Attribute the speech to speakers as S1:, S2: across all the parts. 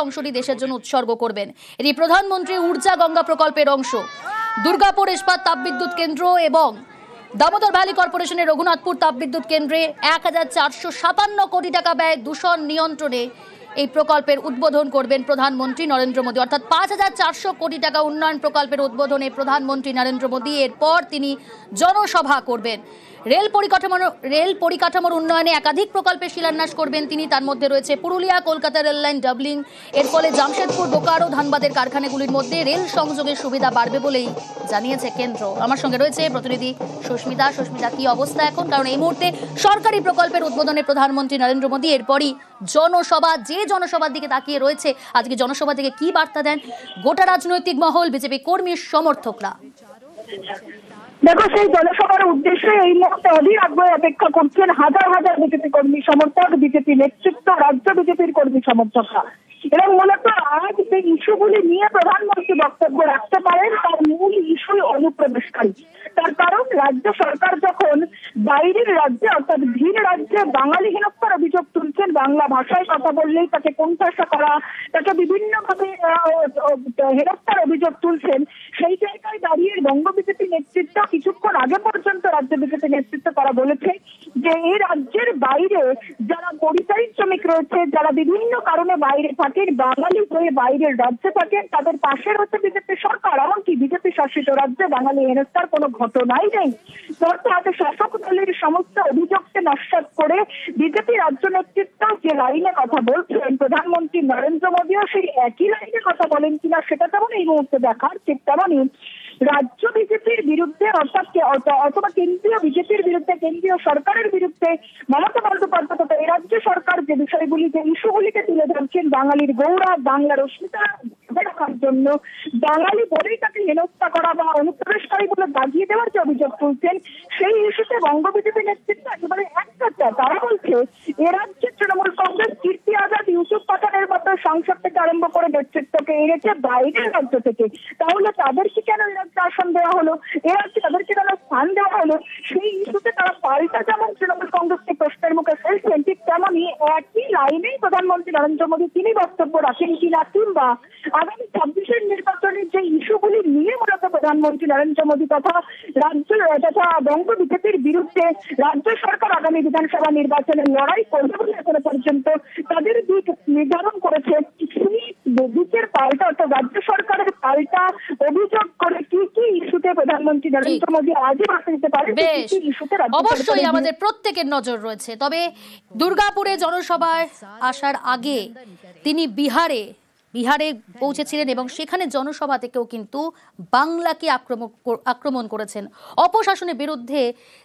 S1: অংশটি দেশের জন্য উৎসর্গ করবেন। এটি প্রধানমন্ত্রী ঊর্জা গঙ্গা প্রকল্পের অংশ। দুর্গাপুর ইস্পাত তাপবিদ্যুৎ কেন্দ্র এবং দামোদর ভ্যালি কর্পোরেশনের রঘুনাথপুর তাপবিদ্যুৎ কেন্দ্রে 1457 কোটি টাকা ব্যয় দূষণ নিয়ন্ত্রণে এই প্রকল্পের উদ্বোধন করবেন প্রধানমন্ত্রী নরেন্দ্র মোদী। অর্থাৎ 5400 কোটি টাকা উন্নয়ন প্রকল্পের উদ্বোধনে প্রধানমন্ত্রী নরেন্দ্র মোদী। এরপর তিনি জনসভা করবেন। রেল পরিকাঠামোর উন্নয়নে একাধিক প্রকল্পের শিলান্যাস করবেন তিনি। তার মধ্যে রয়েছে Purulia Kolkata rail line doubling. এর ফলে জামশেদপুর, বোকারো, ধানবাদের কারখানাগুলির মধ্যে রেল সংযোগের সুবিধা বাড়বে বলেই জানিয়েছে কেন্দ্র। আমার সঙ্গে রয়েছে প্রতিনিধি সুস্মিতা। সুস্মিতা, কি অবস্থা এখন? কারণ এই মুহূর্তে সরকারি প্রকল্পের উদ্বোধনে প্রধানমন্ত্রী নরেন্দ্র মোদী, এরপরই জনসভা। যে জনসভার দিকে তাকিয়ে রয়েছে, আজকে জনসভা থেকে কি বার্তা দেন গোটা রাজনৈতিক মহল, বিজেপি কর্মী সমর্থকরা?
S2: দেখো, সেই জনসভার উদ্দেশ্যে এই মুহূর্তে অধীর আগ্রহে অপেক্ষা করছেন হাজার হাজার বিজেপি কর্মী সমর্থক, বিজেপি নেতৃত্ব, রাজ্য বিজেপির কর্মী সমর্থকরা। এবং মূলত আজ যে ইস্যুগুলি নিয়ে প্রধানমন্ত্রী বক্তব্য রাখতে পারেন তার মূল ইস্যু অনুপ্রবেশকারী। তার কারণ, রাজ্য সরকার যখন বাইরের রাজ্যে অর্থাৎ ভিন রাজ্যে বাঙালি হেনস্থার অভিযোগ তুলছেন, বাংলা ভাষায় কথা বললেই তাকে কোণঠাসা করা, তাকে বিভিন্নভাবে হেনস্থার অভিযোগ তুলছেন, সেই জায়গায় দাঁড়িয়ে বঙ্গ বিজেপি নেতৃত্ব কিছুক্ষণ আগে পর্যন্ত রাজ্য বিজেপি নেতৃত্ব তারা বলেছে যে এই রাজ্যের বাইরে যারা পরিযায়ী শ্রমিক রয়েছে, যারা বিভিন্ন কারণে বাইরে থাকেন, বাঙালি হয়ে বাইরের রাজ্যে থাকেন, তাদের পাশে রয়েছে বিজেপি সরকার। এমনকি বিজেপি শাসিত রাজ্যে বাঙালি হেনস্থার কোনো ঘটনাই নেই। অর্থাৎ শাসক দলের সমস্ত অভিযোগকে নস্যাৎ করে বিজেপি রাজ্য নেতৃত্ব যে লাইনে কথা বলছেন, প্রধানমন্ত্রী নরেন্দ্র মোদীও সেই একই লাইনে কথা বলেন কিনা সেটা তেমন এই মুহূর্তে দেখার। ঠিক তেমনই রাজ্য বিজেপির বিরুদ্ধে অথবা কেন্দ্রীয় বিজেপির বিরুদ্ধে, কেন্দ্রীয় সরকারের বিরুদ্ধে মমতা বন্দ্যোপাধ্যায় তথা এই রাজ্য সরকার যে বিষয়গুলি, যে ইস্যুগুলিকে তুলে ধরছেন, বাঙালির গৌরব, বাংলার অস্মিতা রাখার জন্য বাঙালি বলেই তাকে হেনস্থা করা বা অনুপ্রবেশকারী বলে দাগিয়ে দেওয়ার যে অভিযোগ তুলছেন, সেই ইস্যুতে বঙ্গ বিজেপি নেতৃত্ব একেবারে একটা। তারা বলছে এ রাজ্যে তৃণমূল কংগ্রেস কীর্তি আজাদ, ইউসুফ পাঠানের মতো সংসদ থেকে আরম্ভ করে নেতৃত্বকে এনেছে বাইরের রাজ্য থেকে। তাহলে তাদেরকে কেন এ রাজ্যে আসন দেওয়া হলো, এ রাজ্যে তাদেরকে কেন স্থান দেওয়া হলো? সেই ইস্যুতে তারা পাল্টা যেমন তৃণমূল কংগ্রেসকে প্রশ্নের মুখে ফেলছেন, ঠিক তেমনই একই লাইনেই প্রধানমন্ত্রী নরেন্দ্র মোদী তিনি বক্তব্য রাখেন কিনা, কিংবা আগামী 26-এর নির্বাচনের যে ইস্যুগুলি নিয়ে মূলত প্রধানমন্ত্রী নরেন্দ্র মোদী তথা বঙ্গ বিজেপির বিরুদ্ধে রাজ্য সরকার আগামী বিধানসভা নির্বাচনে লড়াই করবে বলে এখনো পর্যন্ত তাদের দিক নির্ধারণ করেছে। সেই দিকের পাল্টা অর্থাৎ রাজ্য সরকারের পাল্টা অভিযোগ করে কি কি ইস্যুতে প্রধানমন্ত্রী নরেন্দ্র মোদী আজই বার্তা দিতে পারে, ইস্যুতে
S1: অবশ্যই আমাদের প্রত্যেকের নজর রয়েছে। তবে দুর্গাপুরে জনসভায় আসার আগে তিনি বিহারে পৌঁছেছিলেন এবং সেখানে জনসভা থেকেও কিন্তু বাংলাকে আক্রমণ করেছেন। অপশাসনের বিরুদ্ধে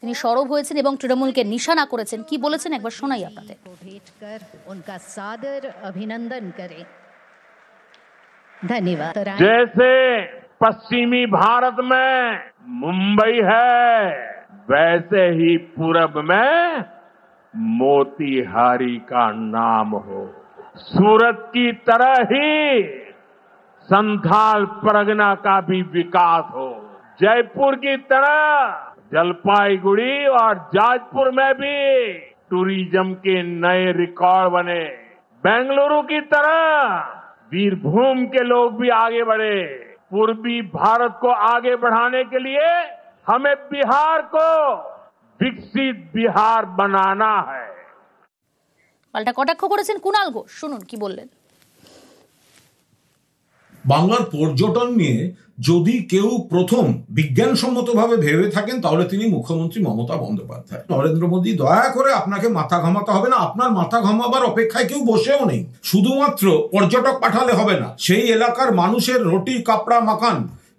S1: তিনি সরব হয়েছেন এবং তৃণমূলকে নিশানা করেছেন। কি বলেছেন একবার শোনাই আপনাদের।
S3: धन्यवाद। जैसे पश्चिमी भारत में मुंबई है, वैसे ही पूरब में मोतीहारी का नाम हो, सूरत की तरह ही संथाल परगना का भी विकास हो, जयपुर की तरह जलपाईगुड़ी और जाजपुर में भी टूरिज्म के नए रिकॉर्ड बने, बेंगलुरु की तरह वीरभूम के लोग भी आगे बढ़े। पूर्वी भारत को आगे बढ़ाने के लिए हमें बिहार को विकसित बिहार बनाना है।
S1: পাল্টা কটাক্ষ করেছেন কুণাল ঘোষ, শুনুন কি বললেন।
S4: বাংলার পর্যটন নিয়ে যদি কেউ প্রথম বিজ্ঞানসম্মতভাবে ভেবে থাকেন তাহলে তিনি মুখ্যমন্ত্রী মমতা বন্দ্যোপাধ্যায়। নরেন্দ্র মোদী, দয়া করে আপনাকে মাথা ঘামাতে হবে না, আপনার মাথা ঘামাবার অপেক্ষায় কেউ বসেও নেই। শুধুমাত্র পর্যটক পাঠালে হবে না, সেই এলাকার মানুষের রুটি কাপড়া মাকান,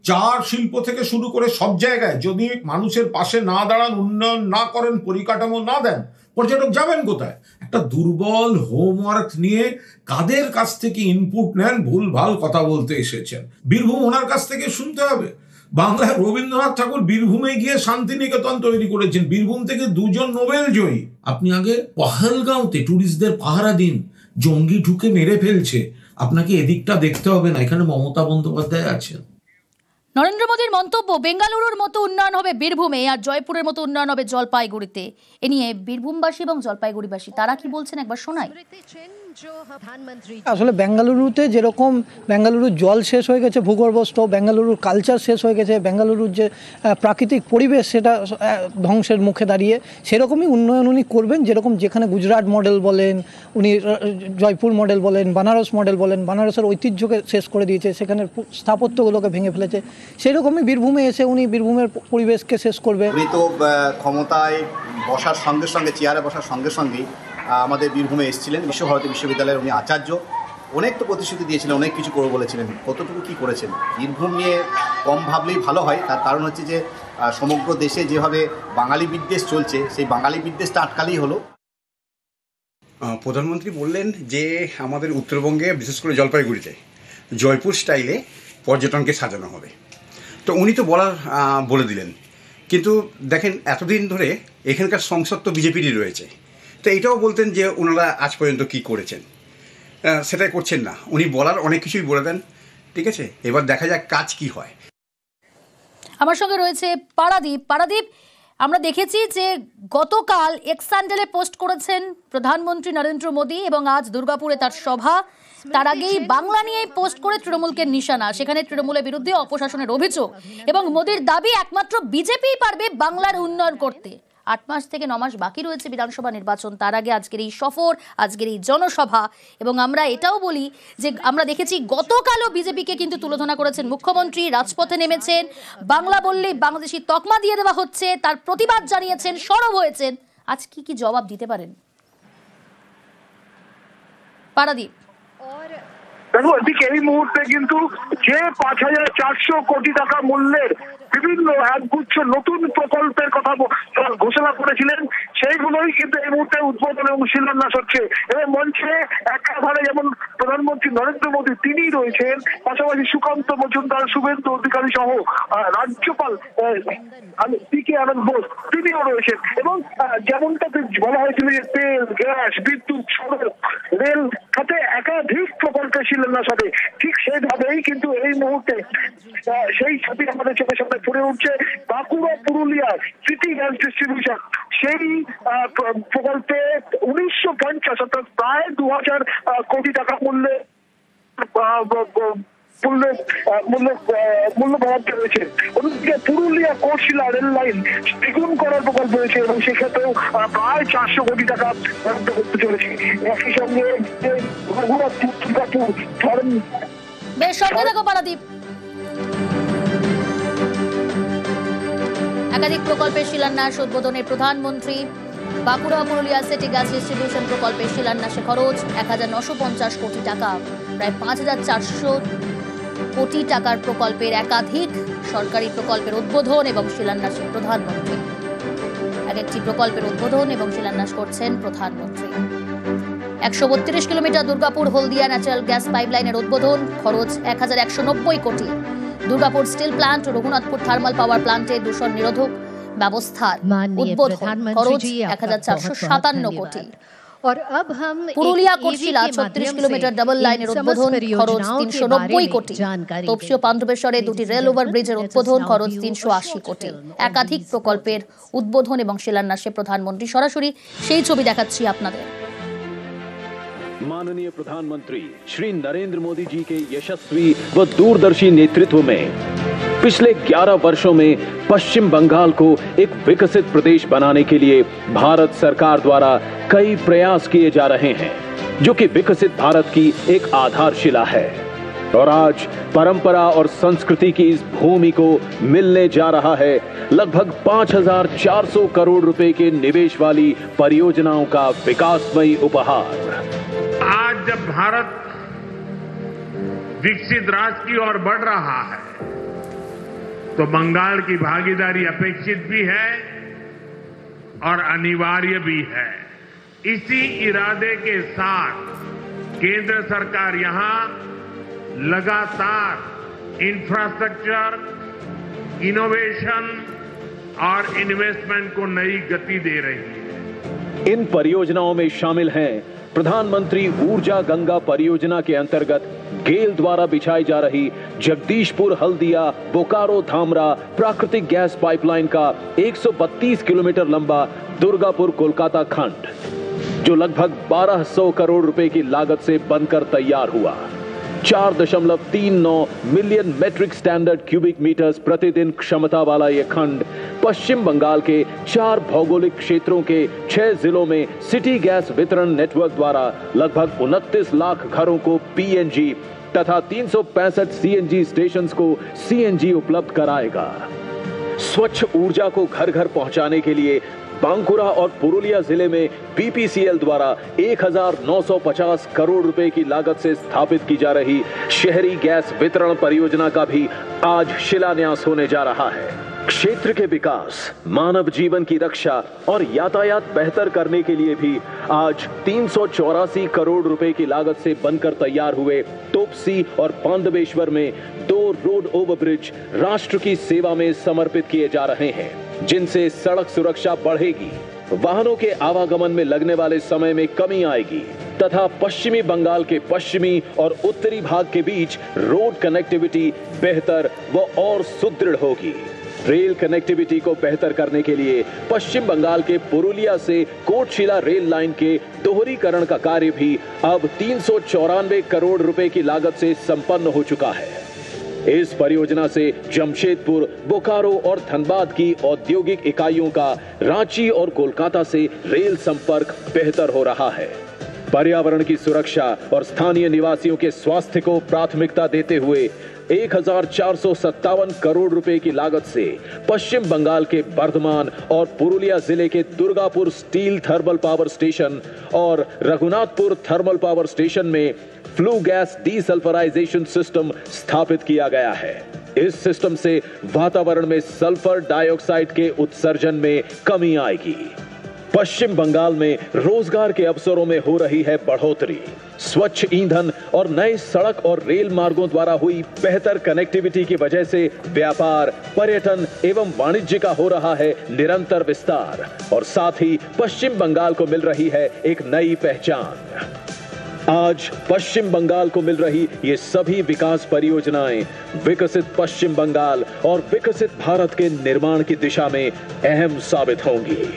S4: চার শিল্প থেকে শুরু করে সব জায়গায় যদি মানুষের পাশে না দাঁড়ান, উন্নয়ন না করেন, পরিকাঠামো না দেন, পর্যটক যাবেন কোথায়? একটা দুর্বল হোমওয়ার্ক নিয়ে কাদের কাছ থেকে ইনপুট নেন, ভুল ভাল কথা বলতে এসেছেন। বীরভূম ওনার কাছ থেকে শুনতে হবে। বাংলায় রবীন্দ্রনাথ ঠাকুর বীরভূমে গিয়ে শান্তিনিকেতন তৈরি করেছেন, বীরভূম থেকে 2জন নোবেল জয়ী। আপনি আগে পহলগাঁওতে টুরিস্টদের পাহারা দিন, জঙ্গি ঢুকে মেরে ফেলছে, আপনাকে এদিকটা দেখতে হবে না। এখানে মমতা বন্দ্যোপাধ্যায় আছেন।
S1: নরেন্দ্র মোদীর মন্তব্য, বেঙ্গালুরুর মতো উন্নয়ন হবে বীরভূমে আর জয়পুরের মতো উন্নয়ন হবে জলপাইগুড়িতে। এ নিয়ে বীরভূমবাসী এবং জলপাইগুড়িবাসী তারা কি বলছেন একবার শোনাই।
S5: আসলে বেঙ্গালুরুতে যেরকম বেঙ্গালুরুর জল শেষ হয়ে গেছে, ভূগর্ভস্থ বেঙ্গালুরুর কালচার শেষ হয়ে গেছে, বেঙ্গালুরুর যে প্রাকৃতিক পরিবেশ সেটা ধ্বংসের মুখে দাঁড়িয়ে, সেরকমই উন্নয়ন উনি করবেন। যেরকম যেখানে গুজরাট মডেল বলেন, উনি জয়পুর মডেল বলেন, বানারস মডেল বলেন, বানারসের ঐতিহ্যকে শেষ করে দিয়েছে, সেখানের স্থাপত্যগুলোকে ভেঙে ফেলেছে, সেরকমই বীরভূমে এসে উনি বীরভূমের পরিবেশকে শেষ করবে।
S6: উনি তো ক্ষমতায় বসার সঙ্গে সঙ্গে, চেয়ারে বসার সঙ্গে সঙ্গেই আমাদের বীরভূমে এসেছিলেন। বিশ্বভারতী বিশ্ববিদ্যালয়ের উনি আচার্য। অনেক তো প্রতিশ্রুতি দিয়েছিলেন, অনেক কিছু করবো বলেছিলেন, কতটুকু কি করেছেন? বীরভূম নিয়ে কম ভাবলেই ভালো হয়। তার কারণ হচ্ছে যে সমগ্র দেশে যেভাবে বাঙালি বিদ্বেষ চলছে, সেই বাঙালি বিদ্বেষটা আটকালেই হলো।
S7: প্রধানমন্ত্রী বললেন যে আমাদের উত্তরবঙ্গে বিশেষ করে জলপাইগুড়িতে জয়পুর স্টাইলে পর্যটনকে সাজানো হবে। তো উনি তো বলে দিলেন, কিন্তু দেখেন এতদিন ধরে এখানকার সংসদ তো বিজেপিরই রয়েছে। তো এটাও বলতেন যে ওনারা আজ পর্যন্ত কি করেছেন, সেটাই করছেন না। উনি বলার অনেক কিছুই বলে দেন, ঠিক আছে, এবার দেখা যাক কাজ কি হয়।
S1: আমার সঙ্গে রয়েছে পারাদীপ। পারাদীপ, আমরা দেখেছি যে গতকাল এক্স হ্যান্ডেলে পোস্ট করেছেন প্রধানমন্ত্রী নরেন্দ্র মোদী এবং আজ দুর্গাপুরে তার সভা। তার আগেই বাংলা নিয়েই পোস্ট করে তৃণমূলকে নিশানা, সেখানে তৃণমূলের বিরুদ্ধে অপশাসনের অভিযোগ এবং মোদীর দাবি একমাত্র বিজেপিই পারবে বাংলার উন্নয়ন করতে। 8 মাস থেকে 9 মাস বাকি রয়েছে বিধানসভা নির্বাচন, তার আগে আজকের এই সফর, আজকের এই জনসভা। এবং আমরা এটাও বলি যে আমরা দেখেছি গতকালও বিজেপিকে কিন্তু তুলোধনা করেছেন মুখ্যমন্ত্রী, রাজপথে নেমেছেন, বাংলা বললেই বাংলাদেশি তকমা দিয়ে দেওয়া হচ্ছে, তার প্রতিবাদ জানিয়েছেন, সরব হয়েছেন। আজ কি জবাব দিতে পারেন পারাদীপ?
S2: দেখো, এদিকে এই মুহূর্তে কিন্তু যে 5,400 কোটি টাকা মূল্যের বিভিন্ন একগুচ্ছ নতুন প্রকল্পের কথা ঘোষণা করেছিলেন, সেইগুলোই কিন্তু এই মুহূর্তে উদ্বোধন এবং শিলান্যাস হচ্ছে। এবং মঞ্চে একাধারে যেমন প্রধানমন্ত্রী নরেন্দ্র মোদী তিনি রয়েছেন, পাশাপাশি সুকান্ত মজুমদার, শুভেন্দু অধিকারী সহ রাজ্যপাল পি.কে. আনন্দ বোস তিনিও রয়েছেন। এবং যেমনটা বলা হয়েছিল যে তেল, গ্যাস, বিদ্যুৎ, সড়ক, রেল খাতে একাধিক প্রকল্পের শিলান্যাস হবে, ঠিক সেইভাবেই কিন্তু এই মুহূর্তে সেই ছবি আমাদের চোখের সামনে ফুটে উঠছে। Bankura Purulia city gas distribution, সেই প্রকল্পে 1950 অর্থাৎ প্রায় 2,000 কোটি টাকা মূল্যে বরাদ্দ রয়েছে। অন্যদিকে পুরুলিয়া কোটশিলা রেল লাইন দ্বিগুণ করার প্রকল্প রয়েছে এবং সেক্ষেত্রেও প্রায় 400 কোটি টাকা বরাদ্দ করতে চলেছে। একই সঙ্গে
S1: বেশ, সঙ্গে থাকো পারাদীপ। একাধিক প্রকল্পের শিলান্যাস উদ্বোধনে প্রধানমন্ত্রী। Bankura Purulia city gas distribution প্রকল্পের শিলান্যাসে খরচ 1,950 কোটি টাকা, প্রায় 5,400 কোটি টাকার প্রকল্পের একাধিক সরকারি প্রকল্পের উদ্বোধন এবং শিলান্যাসে প্রধানমন্ত্রী। এক একটি প্রকল্পের উদ্বোধন এবং শিলান্যাস করছেন প্রধানমন্ত্রী। 132 কিলোমিটার দুর্গাপুর হলদিয়া ন্যাচারাল গ্যাস পাইপলাইনের উদ্বোধন, খরচ 1,190 কোটি। দুর্গাপুর স্টিল প্ল্যান্ট ও রঘুনাথপুর থার্মাল পাওয়ার প্ল্যান্টে দূষণ নিরোধক ব্যবস্থার উদ্বোধন, খরচ 1,457 কোটি। পুরুলিয়া কোটশিলা 36 কিলোমিটার ডাবল লাইনের উদ্বোধন, খরচ 390 কোটি। তপসিও পান্ডবেশ্বরে 2টি রেল ওভার ব্রিজের উদ্বোধন, খরচ 380 কোটি। একাধিক প্রকল্পের উদ্বোধন এবং শিলান্যাসে প্রধানমন্ত্রী। সরাসরি সেই ছবি দেখাচ্ছি আপনাদের।
S8: माननीय प्रधानमंत्री श्री नरेंद्र मोदी जी के यशस्वी व दूरदर्शी नेतृत्व में पिछले 11 वर्षों में पश्चिम बंगाल को एक विकसित प्रदेश बनाने के लिए भारत सरकार द्वारा कई प्रयास किए जा रहे हैं, जो कि विकसित भारत की एक आधारशिला है। और आज परंपरा और संस्कृति की इस भूमि को मिलने जा रहा है लगभग 5,400 करोड़ रुपए के निवेश वाली परियोजनाओं का विकासमयी उपहार।
S3: आज जब भारत विकसित राष्ट्र की ओर बढ़ रहा है तो बंगाल की भागीदारी अपेक्षित भी है और अनिवार्य भी है। इसी इरादे के साथ केंद्र सरकार यहां लगातार इंफ्रास्ट्रक्चर, इनोवेशन और इन्वेस्टमेंट को नई गति दे रही है।
S8: इन परियोजनाओं में शामिल हैं प्रधानमंत्री ऊर्जा गंगा परियोजना के अंतर्गत गेल द्वारा बिछाई जा रही जगदीशपुर हल्दिया बोकारो धामरा प्राकृतिक गैस पाइपलाइन का 132 किलोमीटर लंबा दुर्गापुर कोलकाता खंड, जो लगभग 1200 करोड़ रुपए की लागत से बनकर तैयार हुआ। 4.39 million metric standard cubic metres प्रतिदिन क्षमता वाला यह खंड पश्चिम बंगाल के 4 भौगोलिक क्षेत्रों के 6 जिलों में सिटी गैस वितरण नेटवर्क द्वारा लगभग 29 लाख घरों को पीएनजी तथा 365 सीएनजी स्टेशंस को सीएनजी उपलब्ध कराएगा। स्वच्छ ऊर्जा को घर घर पहुंचाने के लिए बांकुरा और पुरुलिया जिले में बीपीसीएल द्वारा 1950 करोड़ रुपए की लागत से स्थापित की जा रही शहरी गैस वितरण परियोजना का भी आज शिलान्यास होने जा रहा है। क्षेत्र के विकास, मानव जीवन की रक्षा और यातायात बेहतर करने के लिए भी आज 384 करोड़ रुपए की लागत से बनकर तैयार हुए तोपसी और पांडवेश्वर में 2 रोड ओवरब्रिज राष्ट्र की सेवा में समर्पित किए जा रहे हैं, जिनसे सड़क सुरक्षा बढ़ेगी, वाहनों के आवागमन में लगने वाले समय में कमी आएगी तथा पश्चिमी बंगाल के पश्चिमी और उत्तरी भाग के बीच रोड कनेक्टिविटी बेहतर व और सुदृढ़ होगी। रेल कनेक्टिविटी को बेहतर करने के लिए पश्चिम बंगाल के पुरुलिया से कोटशिला रेल लाइन के दोहरीकरण का कार्य भी अब 394 करोड़ रुपए की लागत से संपन्न हो चुका है। इस परियोजना से जमशेदपुर, बोकारो और धनबाद की औद्योगिक इकाइयों का रांची और कोलकाता से रेल संपर्क बेहतर हो रहा है। पर्यावरण की सुरक्षा और स्थानीय निवासियों के स्वास्थ्य को प्राथमिकता देते हुए 1457 करोड़ रुपए की लागत से पश्चिम बंगाल के बर्धमान और पुरुलिया जिले के Durgapur steel thermal power station और रघुनाथपुर थर्मल पावर स्टेशन में फ्लू गैस डीसल्फराइजेशन सिस्टम स्थापित किया गया है। इस सिस्टम से वातावरण में सल्फर डाइऑक्साइड के उत्सर्जन में कमी आएगी। पश्चिम बंगाल में रोजगार के अवसरों में हो रही है बढ़ोतरी। स्वच्छ ईंधन और नए सड़क और रेल मार्गों द्वारा हुई बेहतर कनेक्टिविटी की वजह से व्यापार, पर्यटन एवं वाणिज्य का हो रहा है निरंतर विस्तार और साथ ही पश्चिम बंगाल को मिल रही है एक नई पहचान। आज पश्चिम बंगाल को मिल रही ये सभी विकास परियोजनाएं विकसित पश्चिम बंगाल और विकसित भारत के निर्माण की दिशा में अहम साबित होंगी।